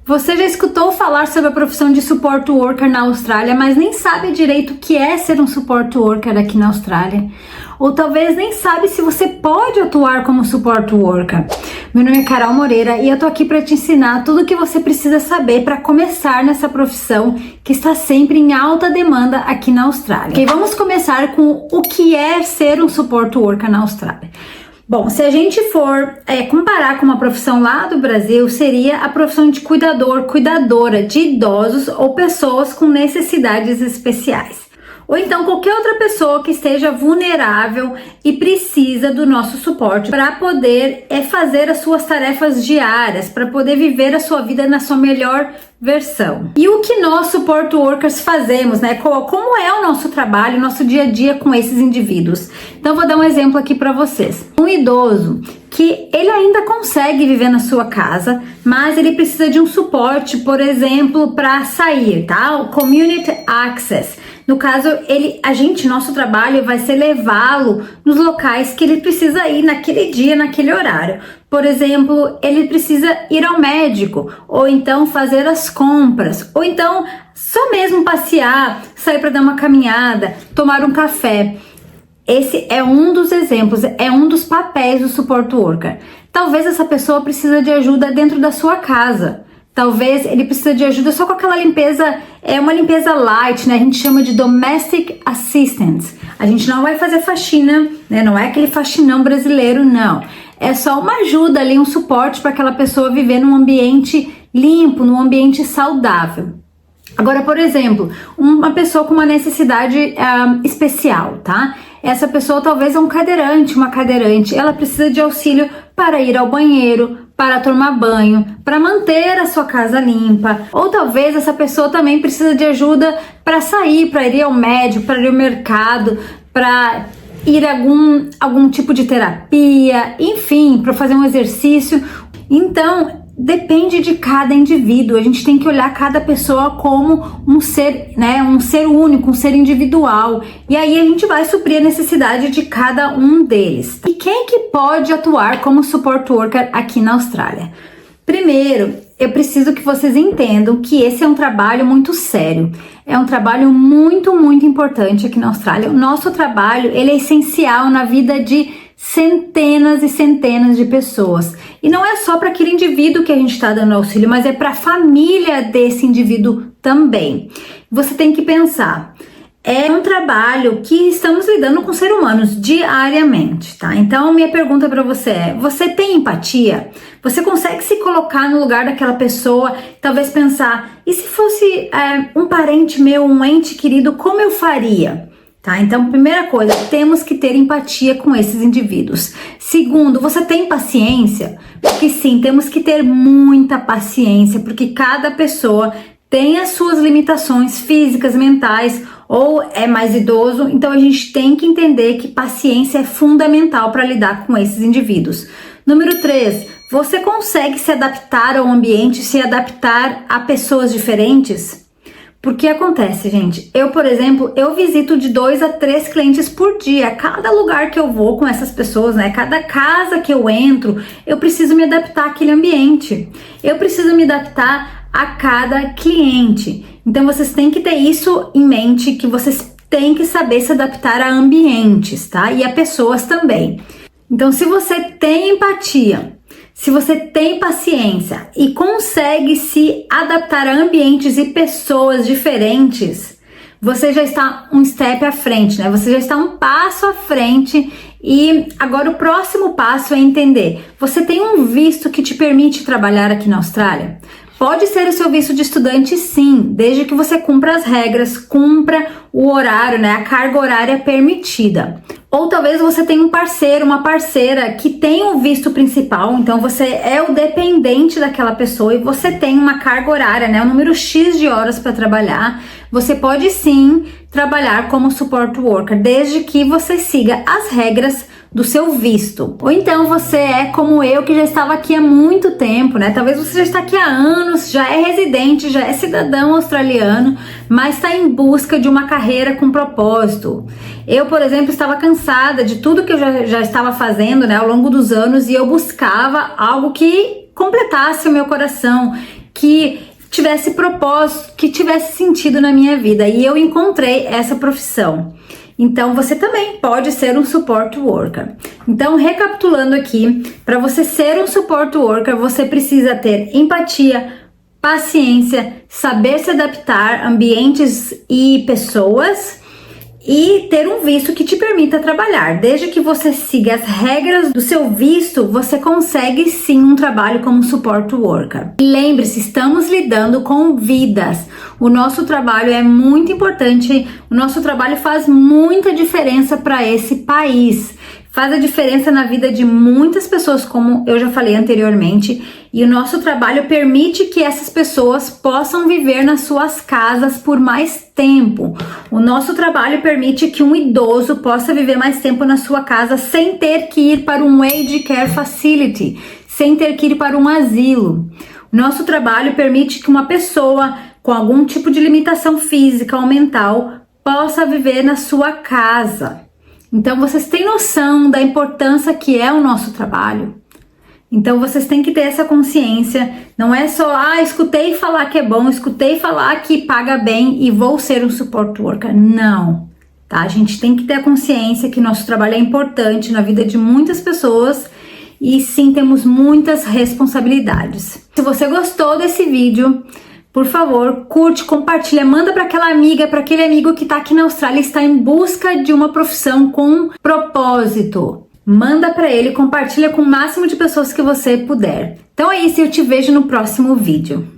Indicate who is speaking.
Speaker 1: Você já escutou falar sobre a profissão de support worker na Austrália, mas nem sabe direito o que é ser um support worker aqui na Austrália? Ou talvez nem sabe se você pode atuar como support worker. Meu nome é Carol Moreira e eu tô aqui para te ensinar tudo o que você precisa saber para começar nessa profissão que está sempre em alta demanda aqui na Austrália. Ok, vamos começar com o que é ser um support worker na Austrália. Bom, se a gente for comparar com uma profissão lá do Brasil, seria a profissão de cuidador, cuidadora de idosos ou pessoas com necessidades especiais. Ou então qualquer outra pessoa que esteja vulnerável e precisa do nosso suporte para poder fazer as suas tarefas diárias, para poder viver a sua vida na sua melhor versão. E o que nós support workers fazemos, né? Como é o nosso trabalho, nosso dia a dia com esses indivíduos? Então vou dar um exemplo aqui para vocês. Um idoso que ele ainda consegue viver na sua casa, mas ele precisa de um suporte, por exemplo, para sair, tá? O Community Access. No caso, nosso trabalho vai ser levá-lo nos locais que ele precisa ir naquele dia, naquele horário. Por exemplo, ele precisa ir ao médico, ou então fazer as compras, ou então só mesmo passear, sair para dar uma caminhada, tomar um café. Esse é um dos exemplos, é um dos papéis do support worker. Talvez essa pessoa precise de ajuda dentro da sua casa. Talvez ele precise de ajuda só com aquela limpeza, uma limpeza light, né? A gente chama de domestic assistance. A gente não vai fazer faxina, né? Não é aquele faxinão brasileiro, não. É só uma ajuda ali, um suporte para aquela pessoa viver num ambiente limpo, num ambiente saudável. Agora, por exemplo, uma pessoa com uma necessidade especial, tá? Essa pessoa talvez é uma cadeirante, ela precisa de auxílio para ir ao banheiro, para tomar banho, para manter a sua casa limpa. Ou talvez essa pessoa também precisa de ajuda para sair, para ir ao médico, para ir ao mercado, para ir a algum tipo de terapia, enfim, para fazer um exercício. Então, depende de cada indivíduo. A gente tem que olhar cada pessoa como um ser, né, um ser único, um ser individual. E aí a gente vai suprir a necessidade de cada um deles. E quem que pode atuar como support worker aqui na Austrália? Primeiro, eu preciso que vocês entendam que esse é um trabalho muito sério. É um trabalho muito, muito importante aqui na Austrália. O nosso trabalho, ele é essencial na vida de centenas e centenas de pessoas. E não é só para aquele indivíduo que a gente está dando auxílio, mas é para a família desse indivíduo também. Você tem que pensar, é um trabalho que estamos lidando com seres humanos diariamente, tá? Então, minha pergunta para você é, você tem empatia? Você consegue se colocar no lugar daquela pessoa, talvez pensar, e se fosse um parente meu, um ente querido, como eu faria? Tá? Então, primeira coisa, temos que ter empatia com esses indivíduos. Segundo, você tem paciência? Porque sim, temos que ter muita paciência, porque cada pessoa tem as suas limitações físicas, mentais, ou é mais idoso, então a gente tem que entender que paciência é fundamental para lidar com esses indivíduos. Número 3, você consegue se adaptar ao ambiente, se adaptar a pessoas diferentes? Porque acontece, gente, eu, por exemplo, eu visito de 2 a 3 clientes por dia. Cada lugar que eu vou com essas pessoas, né? Cada casa que eu entro, eu preciso me adaptar àquele ambiente. Eu preciso me adaptar a cada cliente. Então, vocês têm que ter isso em mente, que vocês têm que saber se adaptar a ambientes, tá? E a pessoas também. Então, se você tem empatia, se você tem paciência e consegue se adaptar a ambientes e pessoas diferentes, você já está um step à frente, né? Você já está um passo à frente e agora o próximo passo é entender. Você tem um visto que te permite trabalhar aqui na Austrália? Pode ser o seu visto de estudante, sim, desde que você cumpra as regras, cumpra o horário, né? A carga horária permitida. Ou talvez você tenha um parceiro, uma parceira que tem um visto principal, então você é o dependente daquela pessoa e você tem uma carga horária, né? Um número X de horas para trabalhar. Você pode sim trabalhar como support worker, desde que você siga as regras do seu visto. Ou então você é como eu, que já estava aqui há muito tempo, né? Talvez você já está aqui há anos, já é residente, já é cidadão australiano, mas está em busca de uma carreira com propósito. Eu, por exemplo, estava cansada de tudo que eu já estava fazendo, né, ao longo dos anos, e eu buscava algo que completasse o meu coração, que tivesse propósito, que tivesse sentido na minha vida, e eu encontrei essa profissão. Então você também pode ser um support worker. Então, recapitulando aqui, para você ser um support worker, você precisa ter empatia, paciência, saber se adaptar a ambientes e pessoas e ter um visto que te permita trabalhar. Desde que você siga as regras do seu visto, você consegue sim um trabalho como support worker. E lembre-se, estamos lidando com vidas. O nosso trabalho é muito importante, o nosso trabalho faz muita diferença para esse país. Faz a diferença na vida de muitas pessoas, como eu já falei anteriormente, e o nosso trabalho permite que essas pessoas possam viver nas suas casas por mais tempo. O nosso trabalho permite que um idoso possa viver mais tempo na sua casa sem ter que ir para um aged care facility, sem ter que ir para um asilo. O nosso trabalho permite que uma pessoa com algum tipo de limitação física ou mental possa viver na sua casa. Então, vocês têm noção da importância que é o nosso trabalho? Então, vocês têm que ter essa consciência. Não é só, escutei falar que é bom, escutei falar que paga bem e vou ser um support worker. Não, tá? A gente tem que ter a consciência que nosso trabalho é importante na vida de muitas pessoas e sim, temos muitas responsabilidades. Se você gostou desse vídeo, por favor, curte, compartilha, manda para aquela amiga, para aquele amigo que está aqui na Austrália e está em busca de uma profissão com propósito. Manda para ele, compartilha com o máximo de pessoas que você puder. Então é isso, eu te vejo no próximo vídeo.